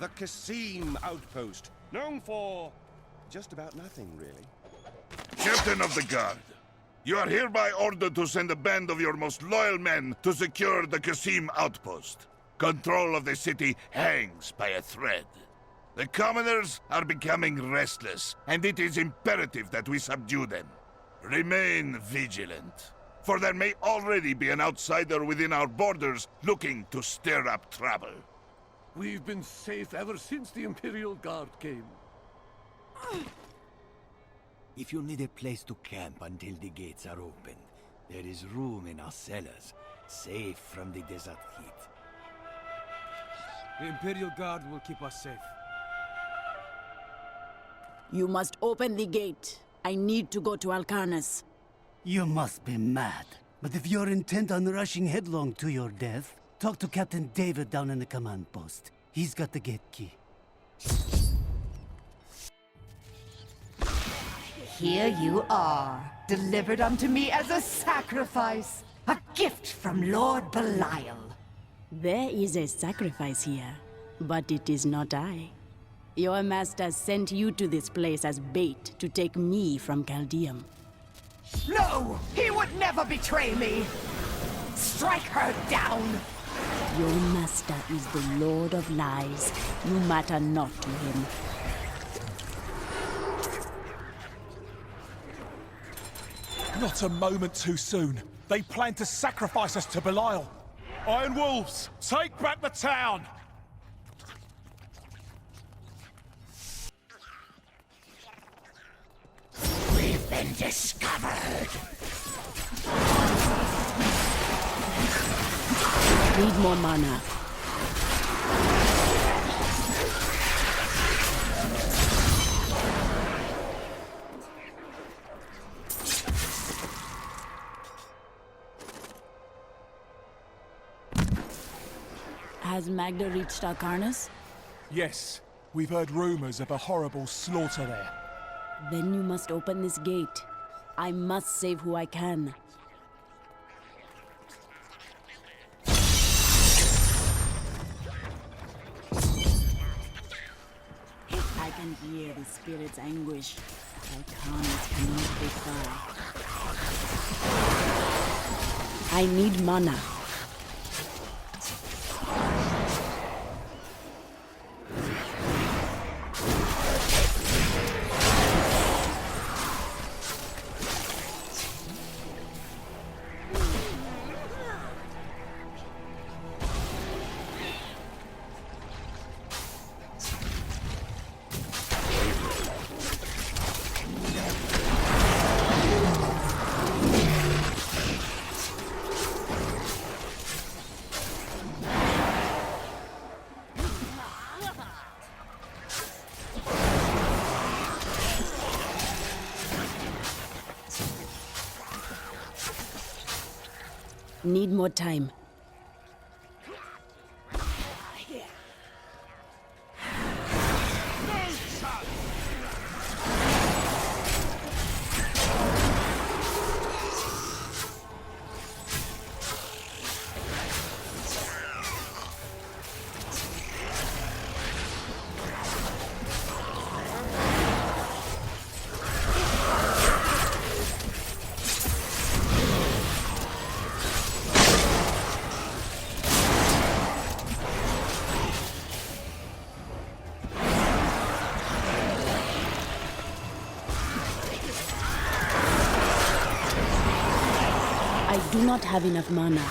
The Kasim outpost, known for just about nothing, really. Captain of the Guard, you are hereby ordered to send a band of your most loyal men to secure the Kasim outpost. Control of the city hangs by a thread. The commoners are becoming restless, and it is imperative that we subdue them. Remain vigilant, for there may already be an outsider within our borders looking to stir up trouble. We've been safe ever since the Imperial Guard came. If you need a place to camp until the gates are opened, there is room in our cellars, safe from the desert heat. The Imperial Guard will keep us safe. You must open the gate. I need to go to Alcarnus. You must be mad. But if you're intent on rushing headlong to your death, talk to Captain David down in the command post. He's got the gate key. Here you are, delivered unto me as a sacrifice. A gift from Lord Belial. There is a sacrifice here, but it is not I. Your master sent you to this place as bait to take me from Chaldeum. No! He would never betray me! Strike her down! Your master is the Lord of Lies. You matter not to him. Not a moment too soon. They plan to sacrifice us to Belial. Iron Wolves, take back the town! We've been discovered! Need more mana. Has Magda reached Alcarnus? Yes, we've heard rumors of a horrible slaughter there. Then you must open this gate. I must save who I can. I can hear the spirit's anguish. Alcarnus cannot be far. I need mana. Need more time. I do not have enough mana.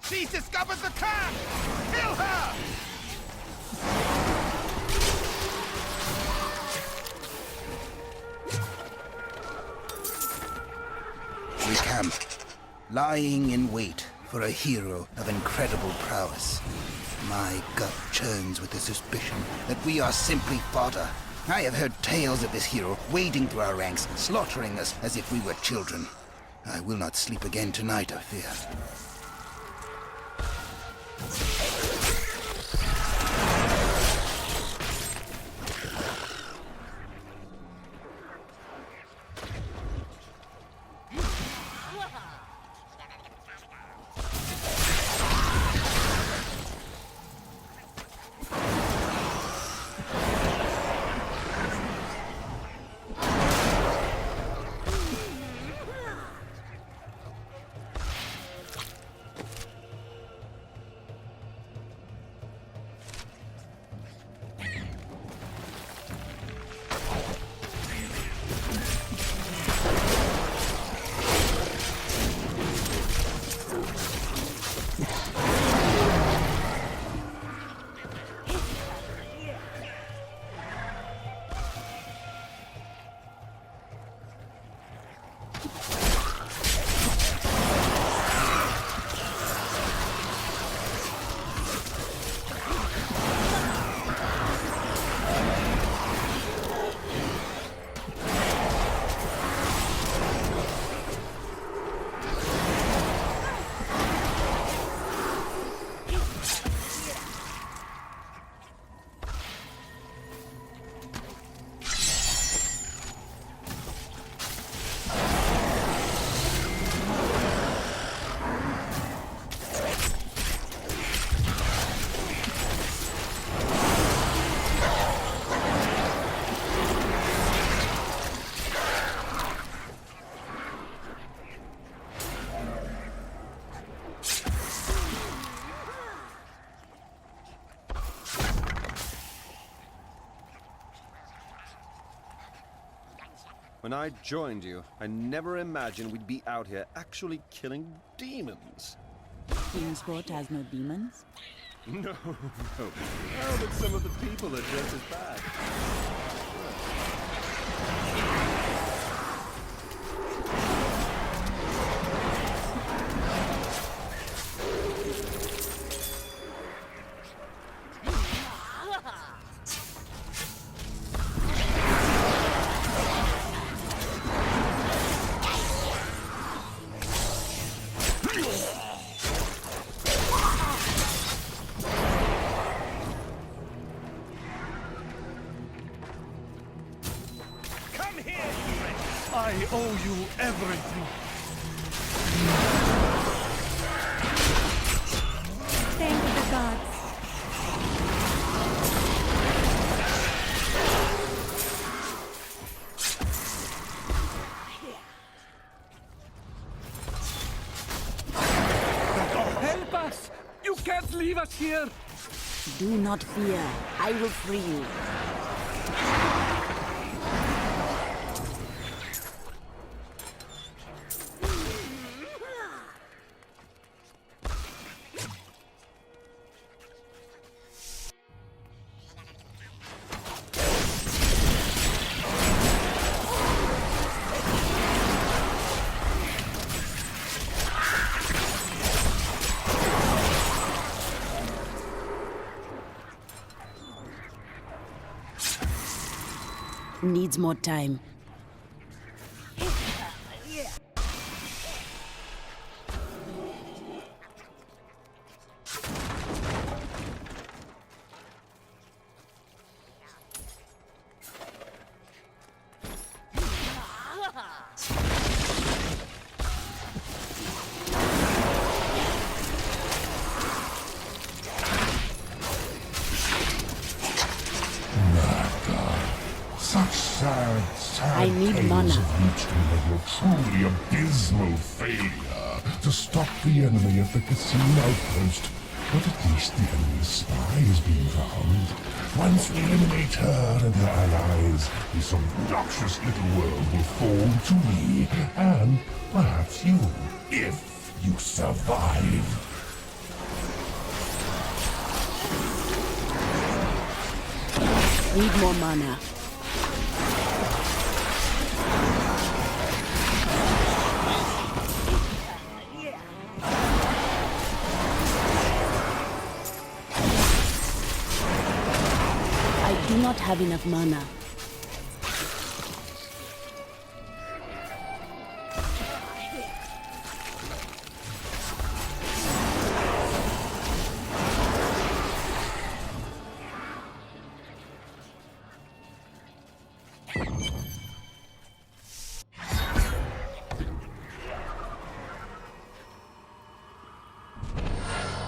She's discovered the camp! Kill her! We camp, lying in wait for a hero of incredible prowess. My gut churns with the suspicion that we are simply fodder. I have heard tales of this hero wading through our ranks, slaughtering us as if we were children. I will not sleep again tonight, I fear. When I joined you, I never imagined we'd be out here actually killing demons. Kingsport has no demons? No, no. Oh, but some of the people are just as bad. I owe you everything. Thank the gods. Help us! You can't leave us here! Do not fear. I will free you. Needs more time. I need mana. Your truly abysmal failure to stop the enemy at the casino outpost. But at least the enemy's spy has been found. Once we eliminate her and her allies, this obnoxious little world will fall to me, and perhaps you, if you survive. Need more mana. do not have enough mana.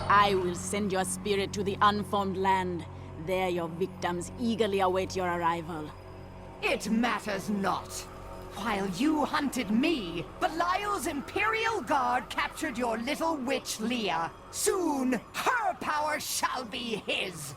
I will send your spirit to the unformed land. There your victims eagerly await your arrival. It matters not. While you hunted me, Belial's Imperial Guard captured your little witch Leah. Soon, her power shall be his!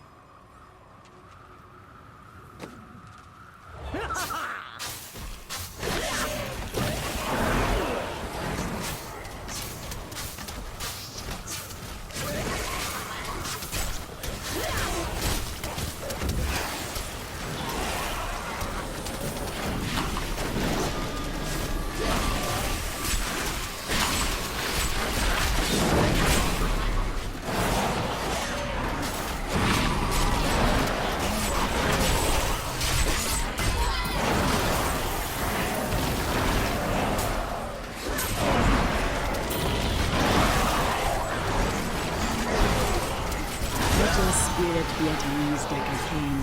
Let your spirit be at ease, Decker King.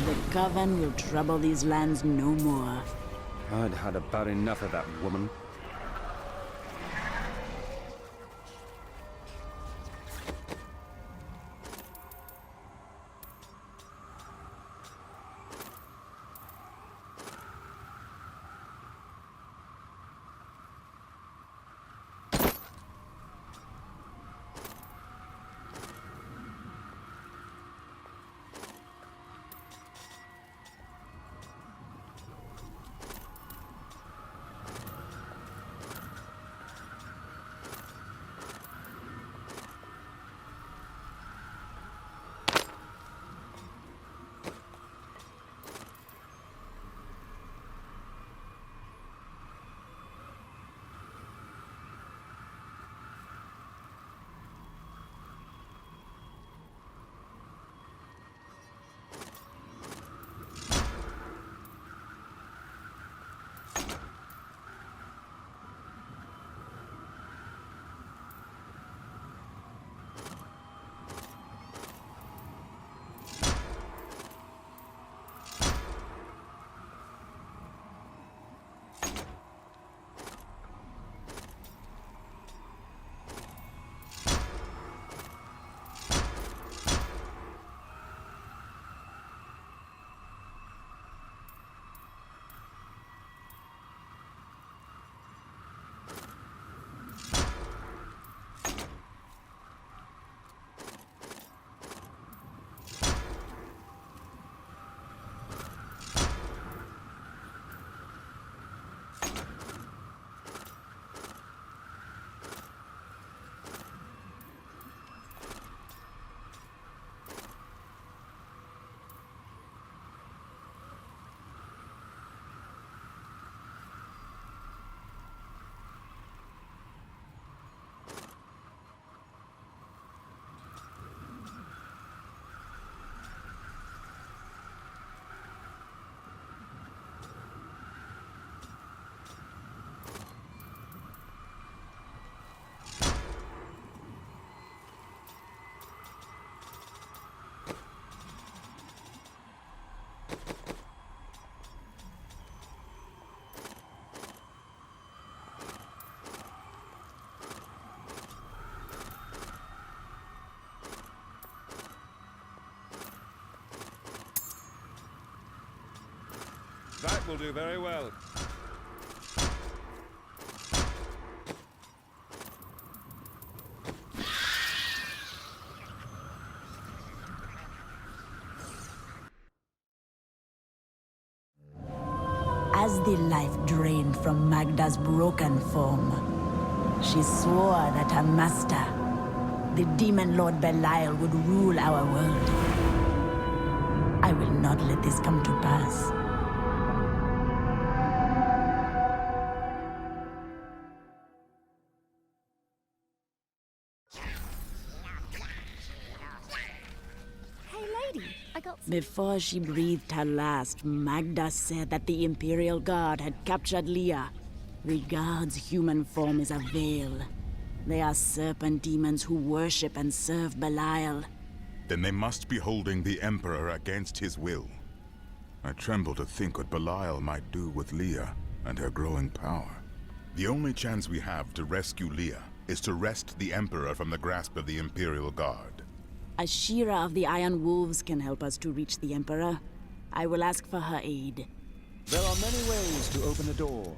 The Coven will trouble these lands no more. I'd had about enough of that woman. That will do very well. As the life drained from Magda's broken form, she swore that her master, the demon lord Belial, would rule our world. I will not let this come to pass. Before she breathed her last, Magda said that the Imperial Guard had captured Leah. The Guard's human form is a veil. They are serpent demons who worship and serve Belial. Then they must be holding the Emperor against his will. I tremble to think what Belial might do with Leah and her growing power. The only chance we have to rescue Leah is to wrest the Emperor from the grasp of the Imperial Guard. Ashira of the Iron Wolves can help us to reach the Emperor. I will ask for her aid. There are many ways to open a door.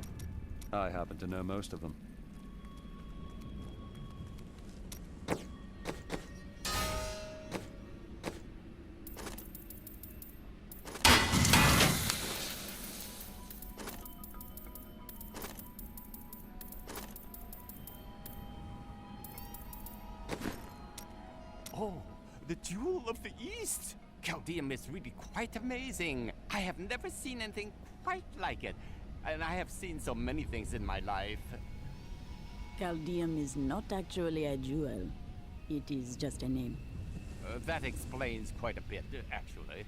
I happen to know most of them. Oh, the Jewel of the East! Chaldeum is really quite amazing. I have never seen anything quite like it. And I have seen so many things in my life. Chaldeum is not actually a jewel. It is just a name. That explains quite a bit, actually.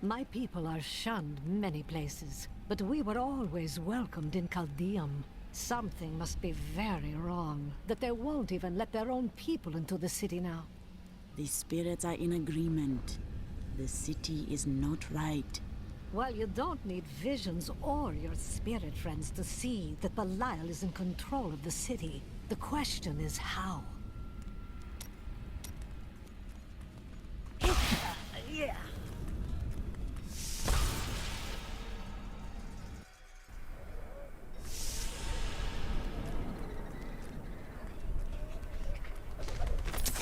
My people are shunned many places, but we were always welcomed in Chaldeum. Something must be very wrong, that they won't even let their own people into the city now. The spirits are in agreement. The city is not right. Well, you don't need visions or your spirit friends to see that Belial is in control of the city. The question is how. Yeah.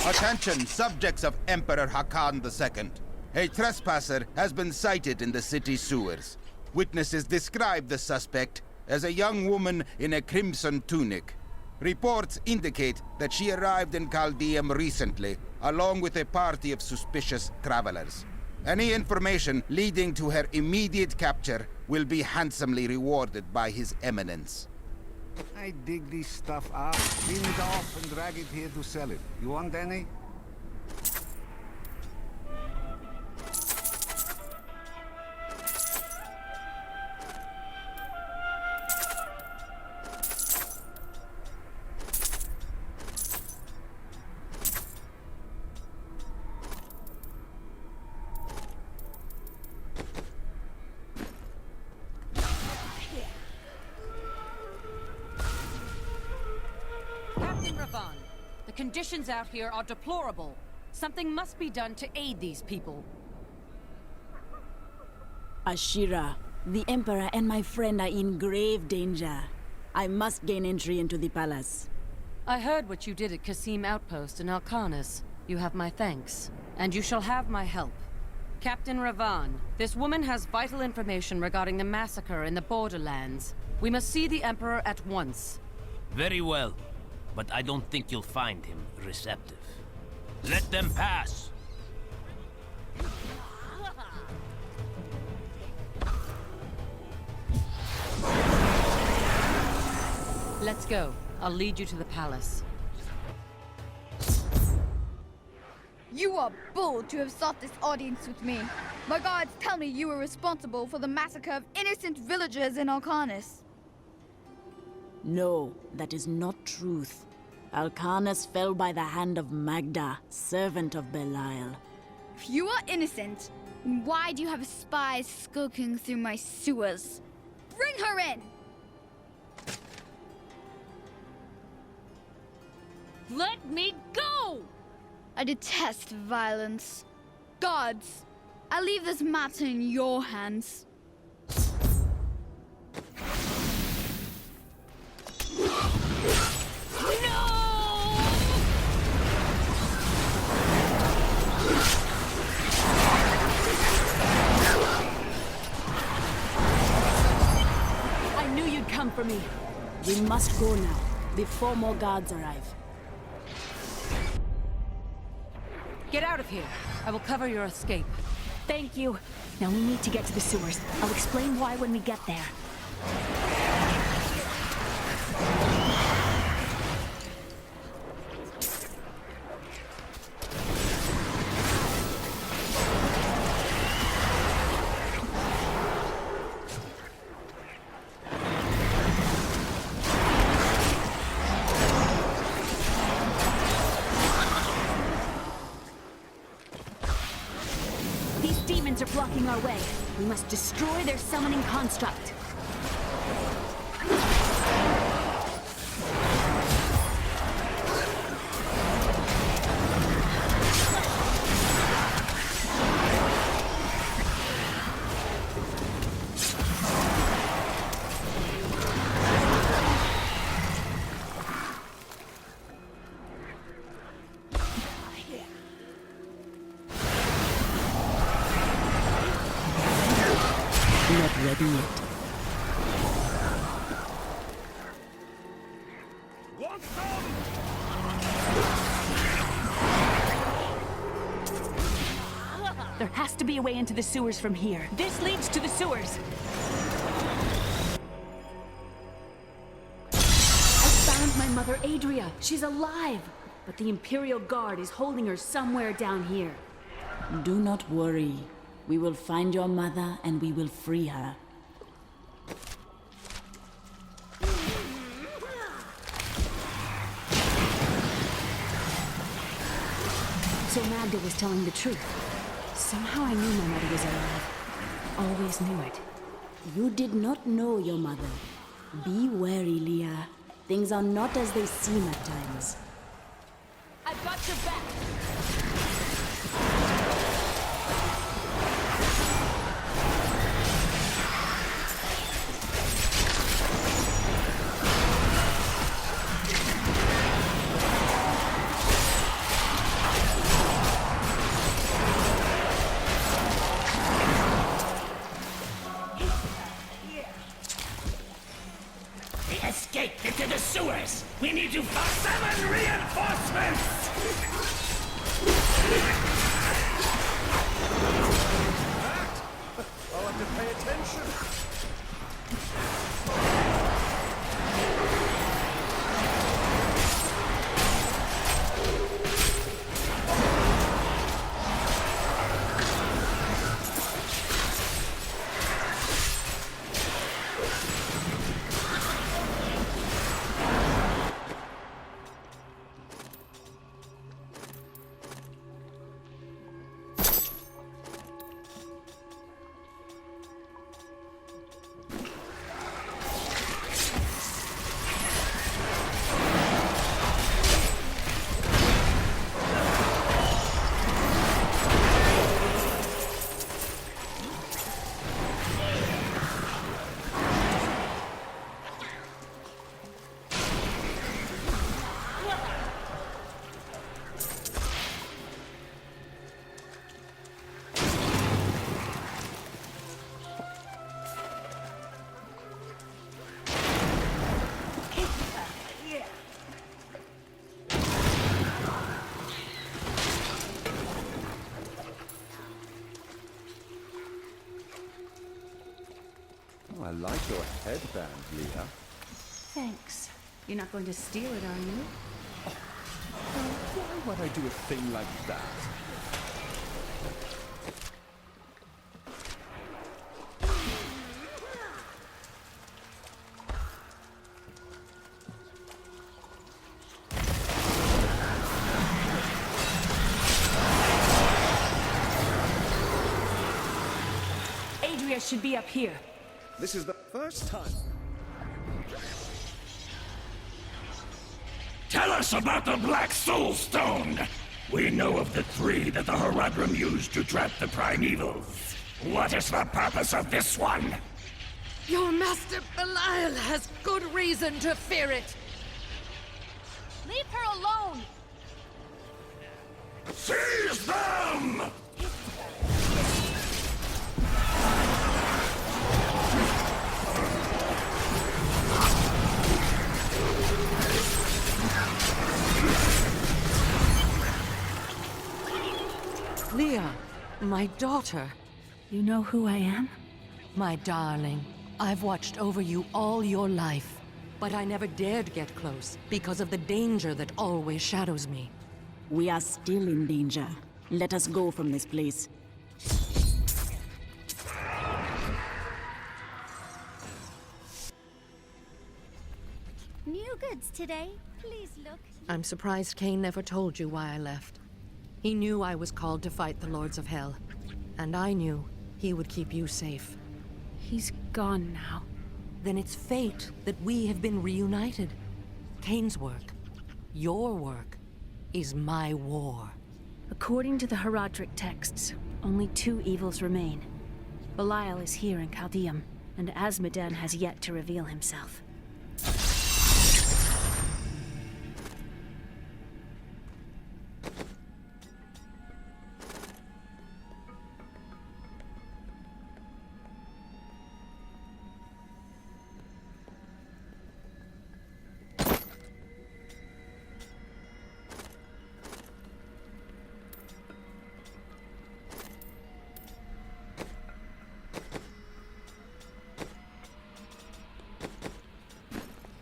Attention, subjects of Emperor Hakan II. A trespasser has been sighted in the city sewers. Witnesses describe the suspect as a young woman in a crimson tunic. Reports indicate that she arrived in Chaldeum recently, along with a party of suspicious travelers. Any information leading to her immediate capture will be handsomely rewarded by His Eminence. I dig this stuff up, clean it off, and drag it here to sell it. You want any? The conditions out here are deplorable. Something must be done to aid these people. Ashira, the Emperor and my friend are in grave danger. I must gain entry into the palace. I heard what you did at Qasim Outpost in Alcanis. You have my thanks. And you shall have my help. Captain Ravan, this woman has vital information regarding the massacre in the borderlands. We must see the Emperor at once. Very well. But I don't think you'll find him receptive. Let them pass! Let's go. I'll lead you to the palace. You are bold to have sought this audience with me. My guards tell me you were responsible for the massacre of innocent villagers in Alcanis. No, that is not truth. Alcanis fell by the hand of Magda, servant of Belial. If you are innocent, then why do you have spies skulking through my sewers? Bring her in! Let me go! I detest violence. Gods, I leave this matter in your hands. Come for me. We must go now, before more guards arrive. Get out of here. I will cover your escape. Thank you. Now we need to get to the sewers. I'll explain why when we get there. blocking our way. We must destroy their summoning construct. Not ready yet. There has to be a way into the sewers from here. This leads to the sewers. I found my mother Adria. She's alive. But the Imperial Guard is holding her somewhere down here. Do not worry. We will find your mother and we will free her. So Magda was telling the truth. Somehow I knew my mother was alive. Always knew it. You did not know your mother. Be wary, Leah. Things are not as they seem at times. I've got your back. Escape into the sewers! We need to summon reinforcements! I'll have to pay attention. Oh, I like your headband, Leah. Thanks. You're not going to steal it, are you? Why would I do a thing like that? Adria should be up here. This is the first time. Tell us about the Black Soul Stone! We know of the 3 that the Horadrim used to trap the Primevals. What is the purpose of this one? Your master Belial has good reason to fear it. Leave her alone! Seize them! Leah, my daughter. You know who I am? My darling, I've watched over you all your life. But I never dared get close because of the danger that always shadows me. We are still in danger. Let us go from this place. New goods today. Please look. I'm surprised Cain never told you why I left. He knew I was called to fight the Lords of Hell. And I knew he would keep you safe. He's gone now. Then it's fate that we have been reunited. Cain's work, your work, is my war. According to the Herodric texts, only 2 evils remain. Belial is here in Chaldeum, and Azmodan has yet to reveal himself.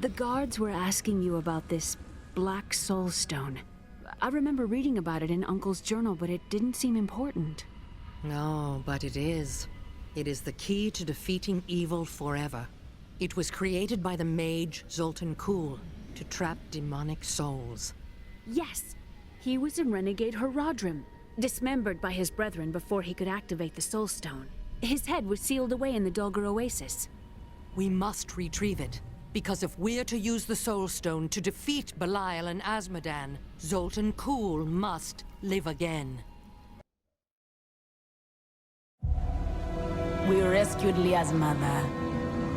The guards were asking you about this Black Soul Stone. I remember reading about it in Uncle's journal, but it didn't seem important. No, but it is. It is the key to defeating evil forever. It was created by the mage Zoltan Kuhl to trap demonic souls. Yes! He was a renegade Herodrim, dismembered by his brethren before he could activate the Soul Stone. His head was sealed away in the Dogger Oasis. We must retrieve it. Because if we're to use the Soul Stone to defeat Belial and Azmodan, Zoltan Kuhl must live again. We rescued Leah's mother,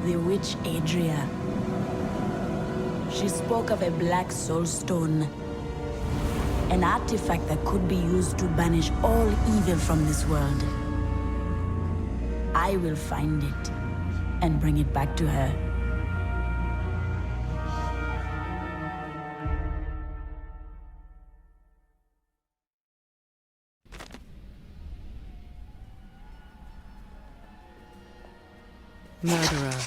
the witch Adria. She spoke of a black soul stone, an artifact that could be used to banish all evil from this world. I will find it and bring it back to her. Murderer,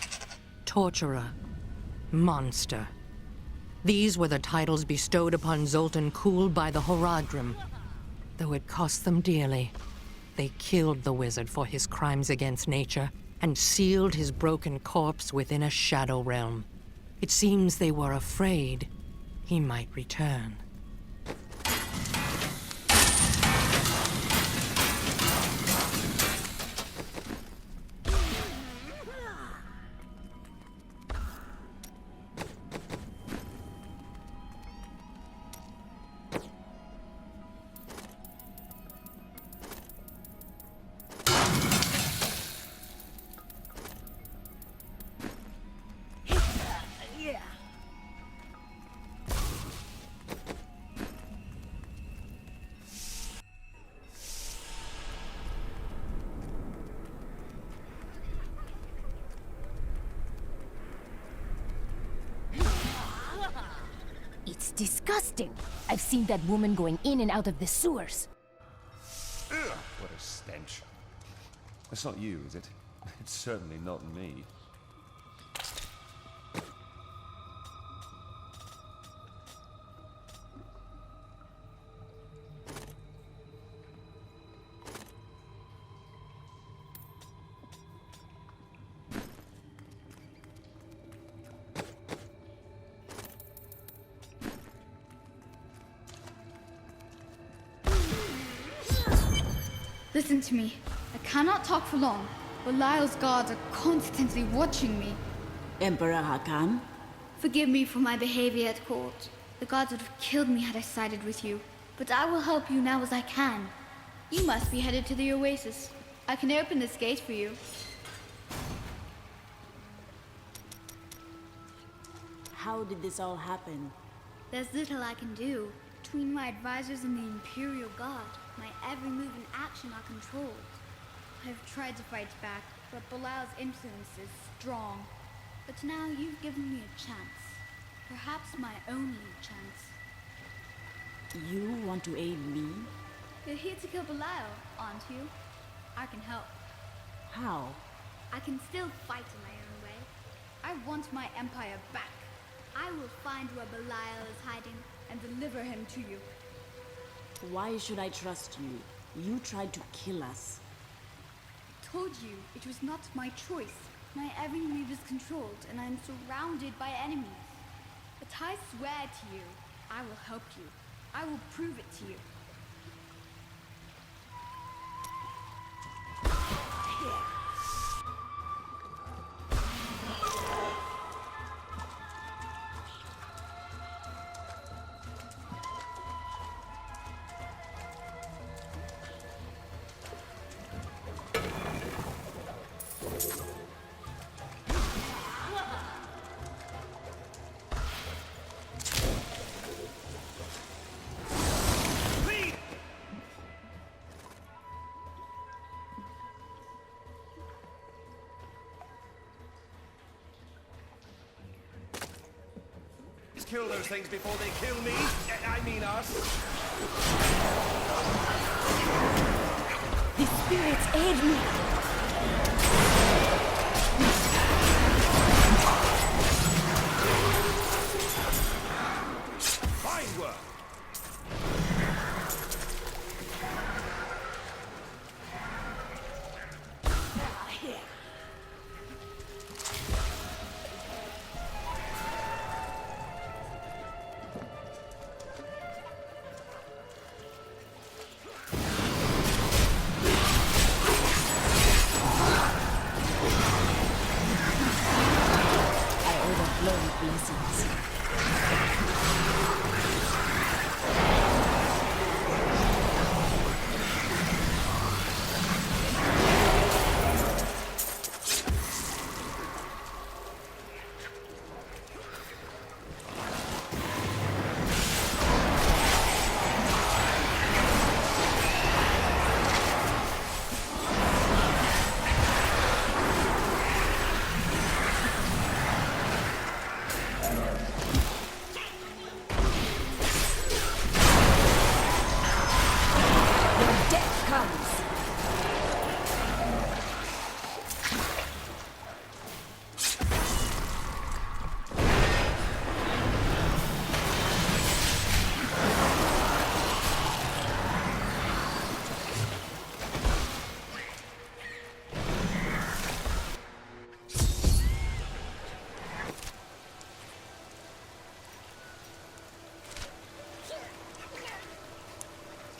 torturer, monster. These were the titles bestowed upon Zoltan Kuhl by the Horadrim. Though it cost them dearly, they killed the wizard for his crimes against nature and sealed his broken corpse within a shadow realm. It seems they were afraid he might return. It's disgusting. I've seen that woman going in and out of the sewers. Ugh, what a stench. That's not you, is it? It's certainly not me. Listen to me. I cannot talk for long. Belial's guards are constantly watching me. Emperor Hakan? Forgive me for my behavior at court. The gods would have killed me had I sided with you. But I will help you now as I can. You must be headed to the Oasis. I can open this gate for you. How did this all happen? There's little I can do. Between my advisors and the Imperial Guard, my every move and action are controlled. I have tried to fight back, but Belial's influence is strong. But now you've given me a chance. Perhaps my only chance. You want to aid me? You're here to kill Belial, aren't you? I can help. How? I can still fight in my own way. I want my empire back. I will find where Belial is hiding and deliver him to you. Why should I trust you? You tried to kill us. I told you it was not my choice. My every move is controlled, and I am surrounded by enemies. But I swear to you, I will help you. I will prove it to you. Kill those things before they kill me. I mean us. The spirits aid me. Fine work.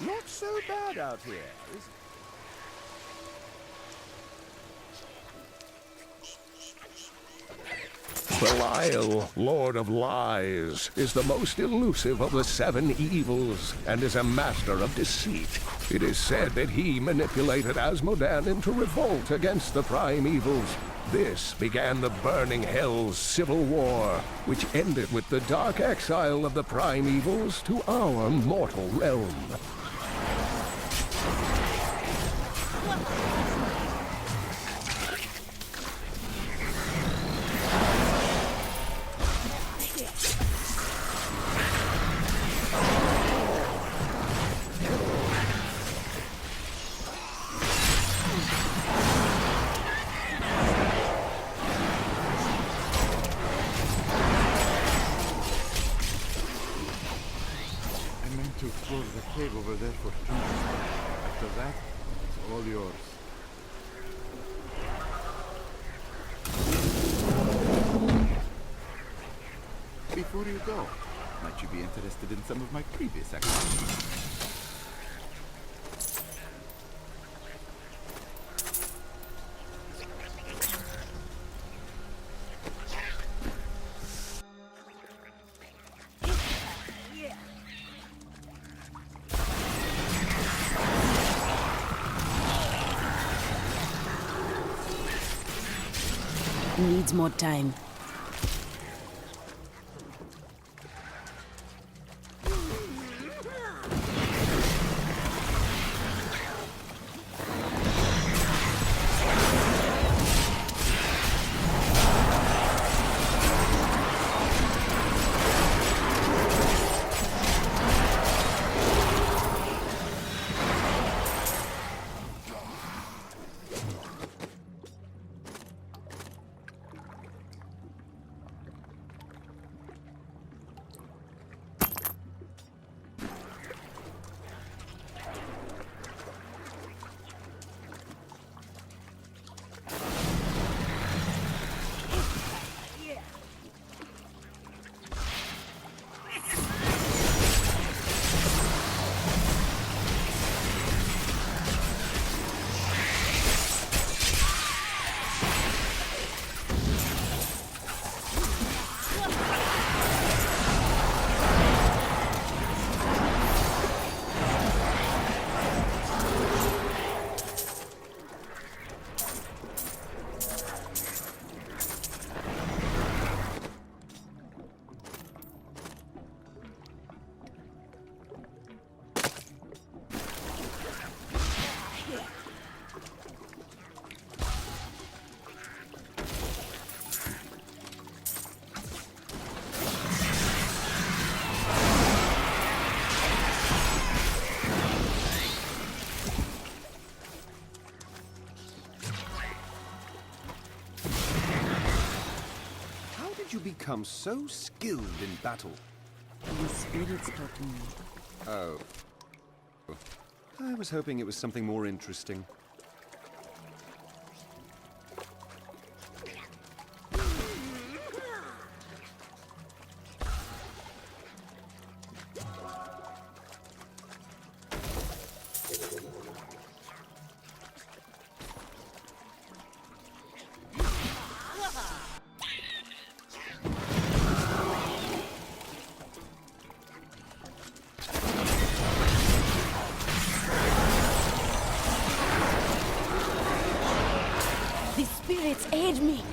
Not so bad out here, is it? Belial, Lord of Lies, is the most elusive of the 7 evils and is a master of deceit. It is said that he manipulated Asmodan into revolt against the prime evils. This began the Burning Hell's civil war, which ended with the dark exile of the prime evils to our mortal realm. To explore the cave over there for peace. After that, it's all yours. Before you go, might you be interested in some of my previous activities? Needs more time. become so skilled in battle? The spirits taught me. Oh. I was hoping it was something more interesting. The spirits aid me.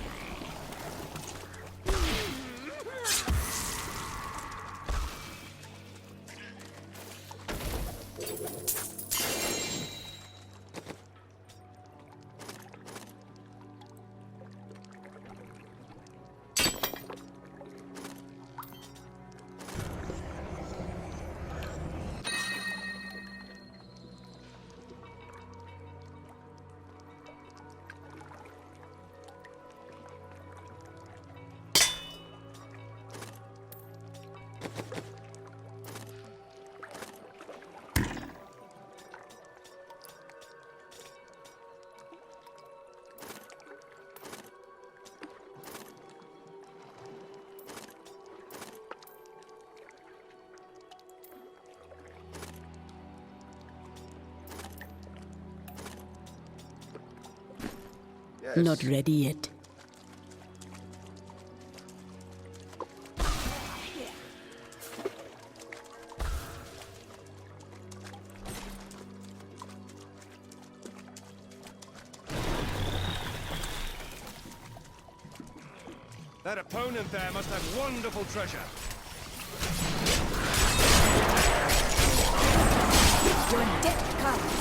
Yes. Not ready yet. That opponent there must have wonderful treasure. Your death comes.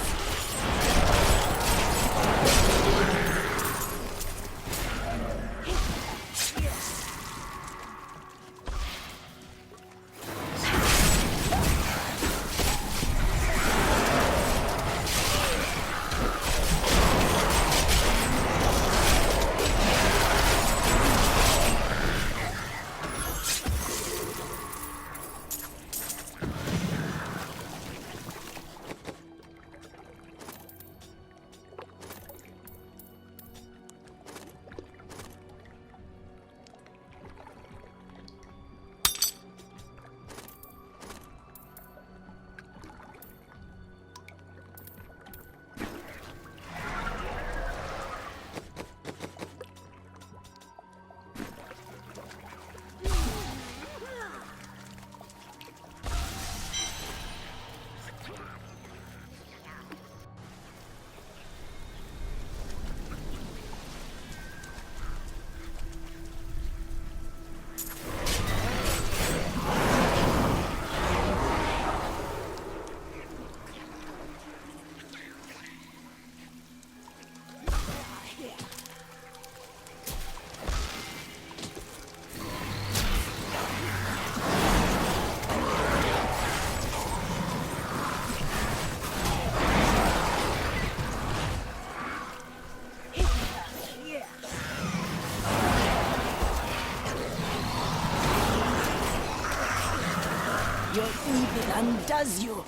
Your evil undoes you.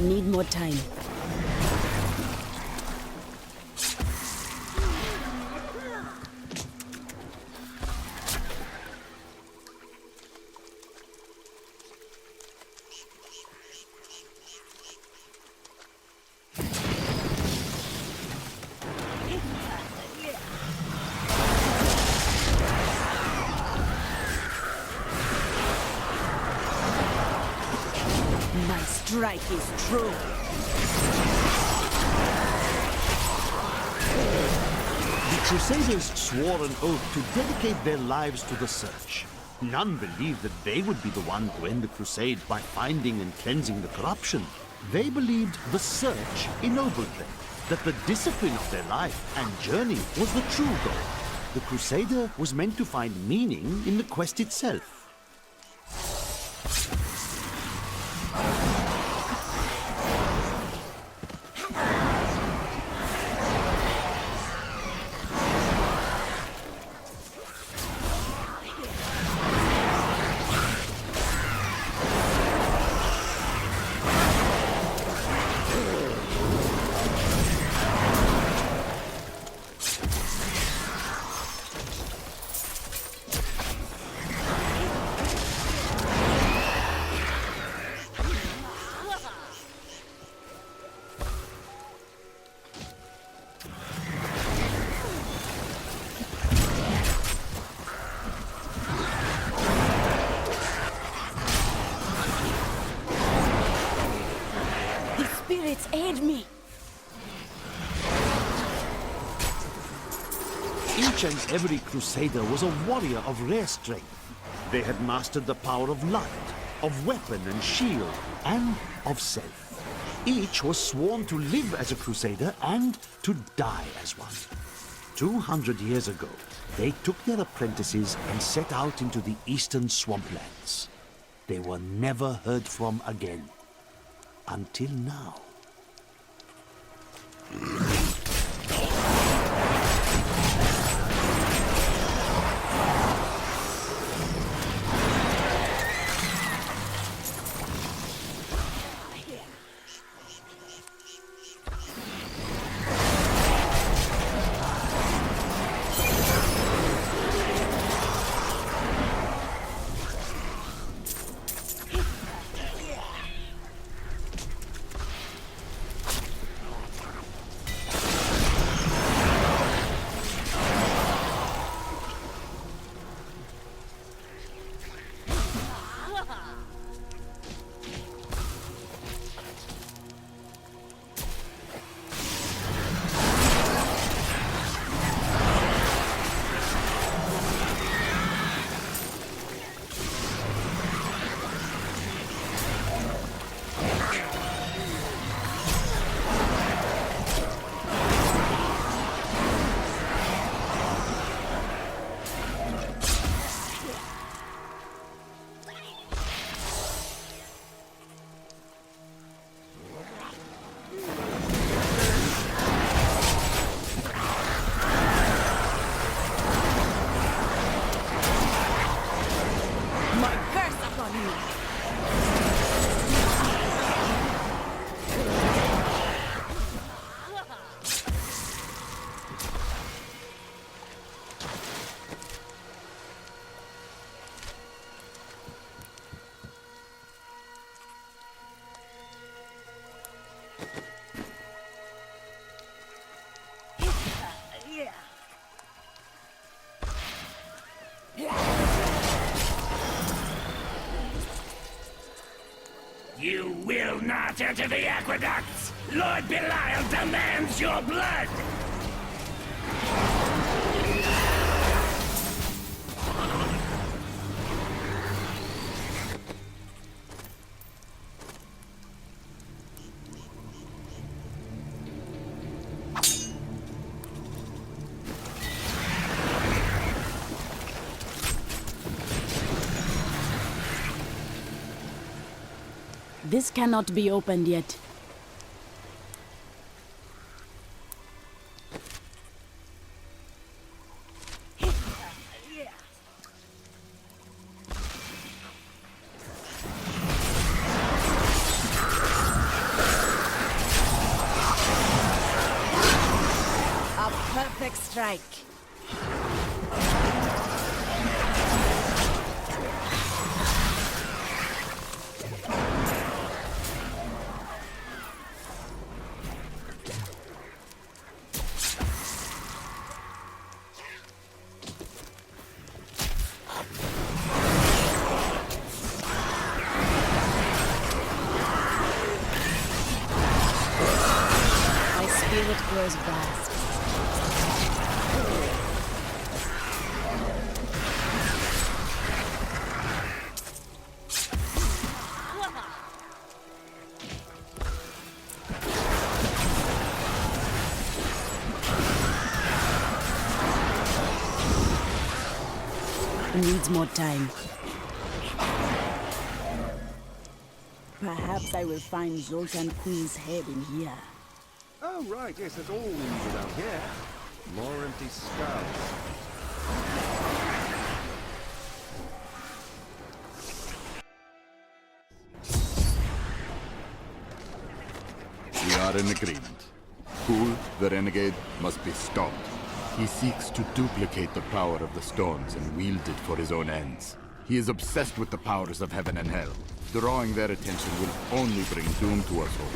Need more time. My strike is true. The Crusaders swore an oath to dedicate their lives to the search. None believed that they would be the one to end the crusade by finding and cleansing the corruption. They believed the search ennobled them, that the discipline of their life and journey was the true goal. The Crusader was meant to find meaning in the quest itself. spirits, aid me! Each and every crusader was a warrior of rare strength. They had mastered the power of light, of weapon and shield, and of self. Each was sworn to live as a crusader and to die as one. 200 years ago, they took their apprentices and set out into the eastern swamplands. They were never heard from again. Until now. You will not enter the aqueducts! Lord Belial demands your blood! This cannot be opened yet. A perfect strike. Spirit grows vast. It needs more time. Perhaps I will find Zoltan Queen's head in here. Oh, right, yes, there's all rooms around here. More empty skulls. We are in agreement. Kul, the renegade, must be stopped. He seeks to duplicate the power of the stones and wield it for his own ends. He is obsessed with the powers of heaven and hell. Drawing their attention will only bring doom to us all.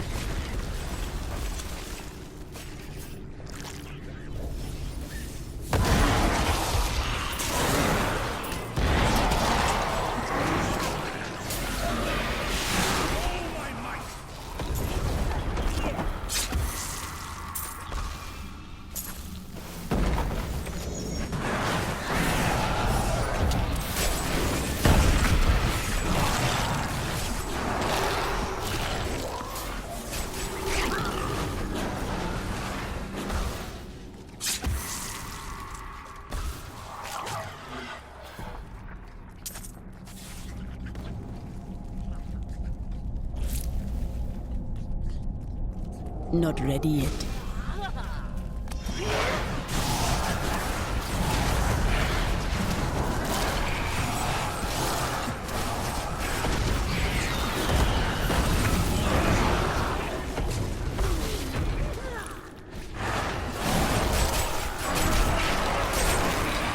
Not ready yet.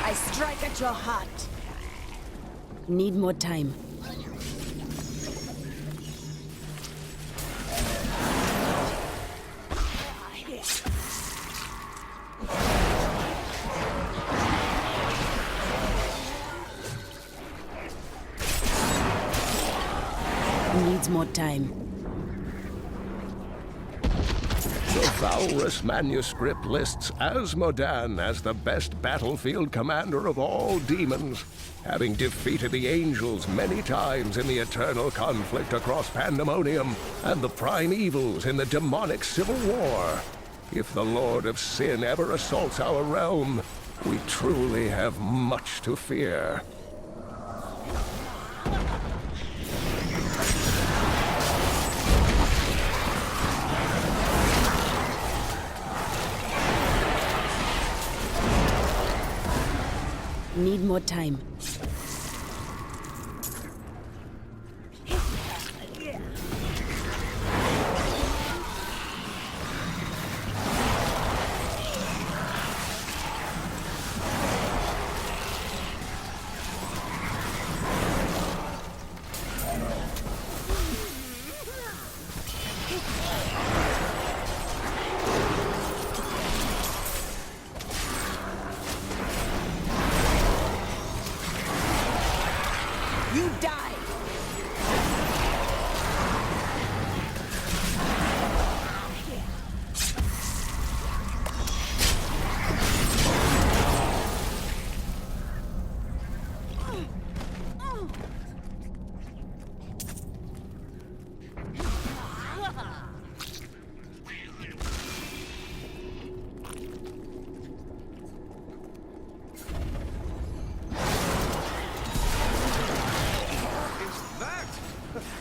I strike at your heart. Need more time. Needs more time. The Valrus manuscript lists Asmodan as the best battlefield commander of all demons, having defeated the angels many times in the eternal conflict across Pandemonium and the primevals in the demonic civil war. If the Lord of Sin ever assaults our realm, we truly have much to fear. Need more time. You die!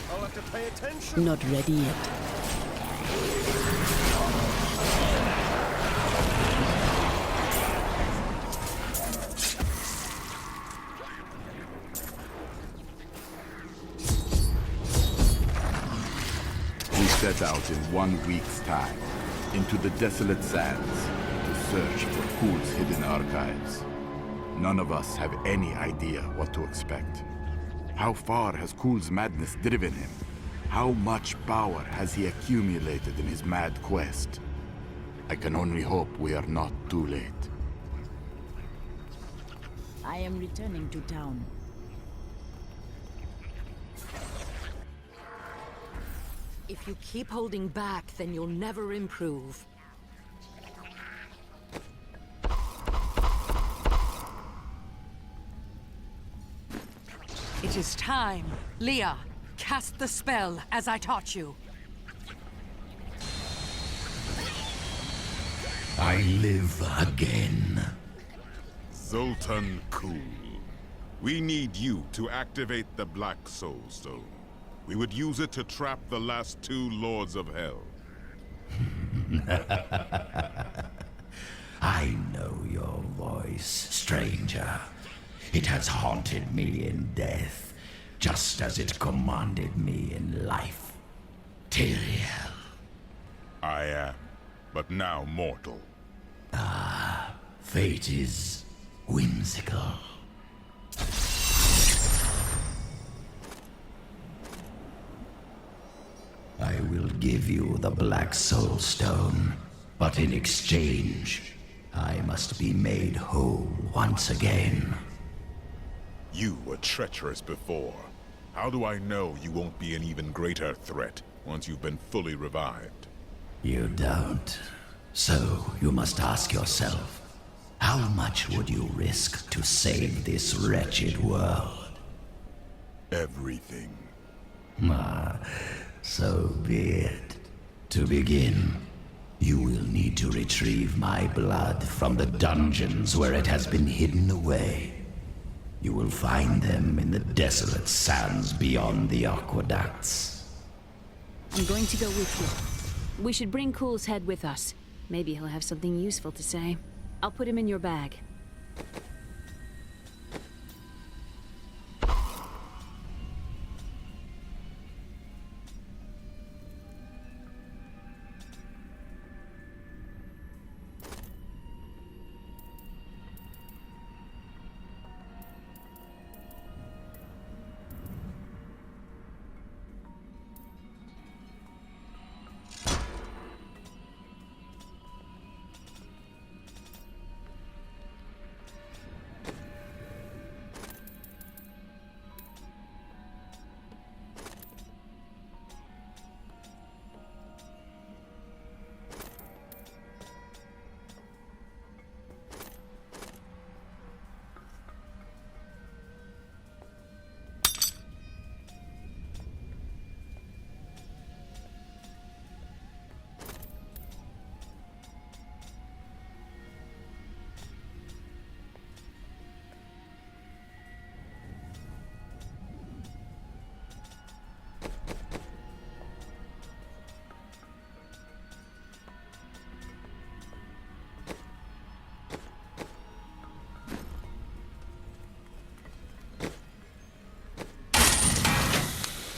I'll have to pay attention. Not ready yet. We set out in 1 week's time into the desolate sands to search for Kul's hidden archives. None of us have any idea what to expect. How far has Kul's madness driven him? How much power has he accumulated in his mad quest? I can only hope we are not too late. I am returning to town. If you keep holding back, then you'll never improve. It is time. Leah, cast the spell as I taught you. I live again. Zoltan Kul. We need you to activate the Black Soul Stone. We would use it to trap the last 2 Lords of Hell. I know your voice, stranger. It has haunted me in death, just as it commanded me in life. Tyrael. I am, but now mortal. Ah, fate is whimsical. I will give you the Black Soul Stone, but in exchange, I must be made whole once again. You were treacherous before. How do I know you won't be an even greater threat once you've been fully revived? You don't. So you must ask yourself, how much would you risk to save this wretched world? Everything. Ah, so be it. To begin, you will need to retrieve my blood from the dungeons where it has been hidden away. You will find them in the desolate sands beyond the aqueducts. I'm going to go with you. We should bring Cool's head with us. Maybe he'll have something useful to say. I'll put him in your bag.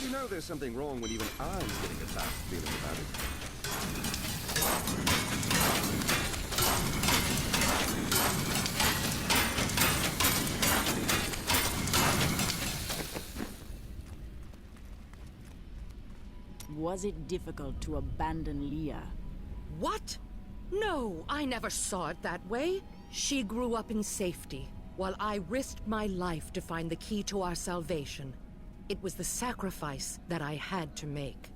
You know there's something wrong when even I'm getting attacked feeling about it. Was it difficult to abandon Leah? What? No, I never saw it that way. She grew up in safety, while I risked my life to find the key to our salvation. It was the sacrifice that I had to make.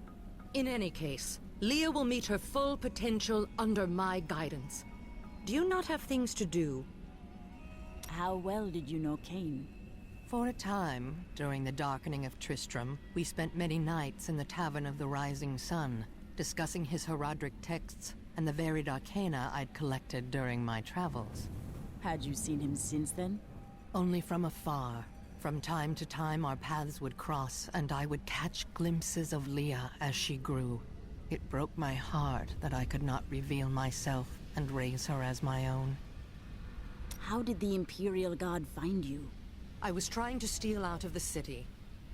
In any case, Leah will meet her full potential under my guidance. Do you not have things to do? How well did you know Cain? For a time, during the darkening of Tristram, we spent many nights in the Tavern of the Rising Sun, discussing his Horadric texts and the varied arcana I'd collected during my travels. Had you seen him since then? Only from afar. From time to time, our paths would cross, and I would catch glimpses of Leah as she grew. It broke my heart that I could not reveal myself and raise her as my own. How did the Imperial Guard find you? I was trying to steal out of the city.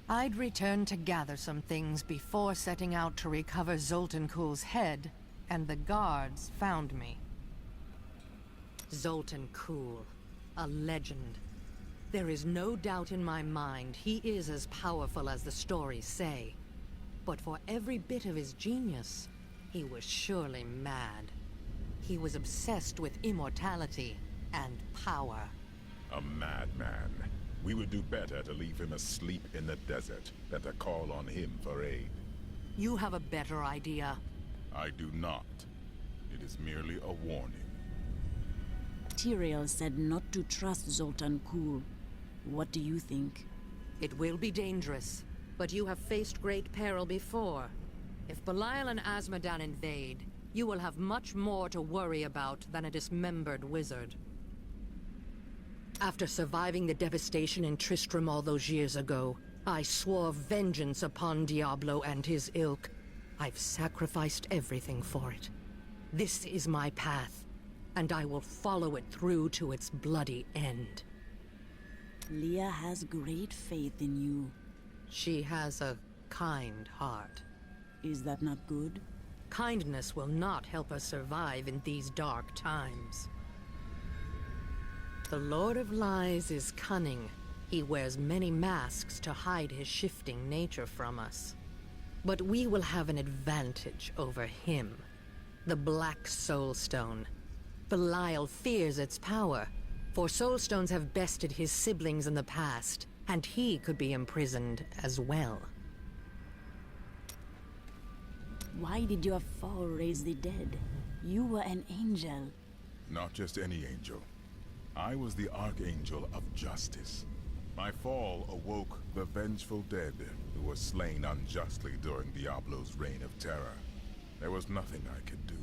I'd returned to gather some things before setting out to recover Zoltan Kuhl's head, and the guards found me. Zoltan Kuhl, a legend. There is no doubt in my mind he is as powerful as the stories say. But for every bit of his genius, he was surely mad. He was obsessed with immortality and power. A madman. We would do better to leave him asleep in the desert than to call on him for aid. You have a better idea. I do not. It is merely a warning. Tyrael said not to trust Zoltan Kuhl. What do you think? It will be dangerous, but you have faced great peril before. If Belial and Azmodan invade, you will have much more to worry about than a dismembered wizard. After surviving the devastation in Tristram all those years ago, I swore vengeance upon Diablo and his ilk. I've sacrificed everything for it. This is my path, and I will follow it through to its bloody end. Leah has great faith in you. She has a kind heart. Is that not good? Kindness will not help us survive in these dark times. The Lord of Lies is cunning. He wears many masks to hide his shifting nature from us. But we will have an advantage over him. The Black Soul Stone. Belial fears its power, for Soulstones have bested his siblings in the past, and he could be imprisoned as well. Why did your fall raise the dead? You were an angel. Not just any angel. I was the Archangel of Justice. My fall awoke the vengeful dead who were slain unjustly during Diablo's reign of terror. There was nothing I could do.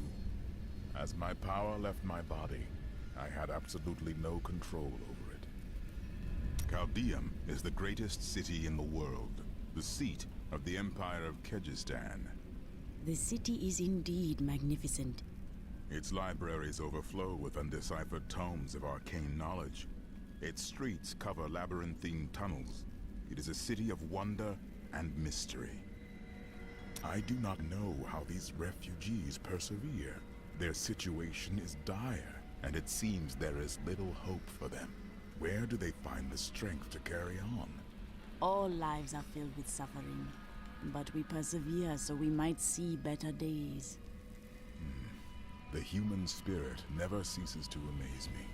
As my power left my body, I had absolutely no control over it. Caldeum is the greatest city in the world, the seat of the Empire of Kyrgyzstan. The city is indeed magnificent. Its libraries overflow with undeciphered tomes of arcane knowledge. Its streets cover labyrinthine tunnels. It is a city of wonder and mystery. I do not know how these refugees persevere. Their situation is dire, and it seems there is little hope for them. Where do they find the strength to carry on? All lives are filled with suffering, but we persevere so we might see better days. The human spirit never ceases to amaze me.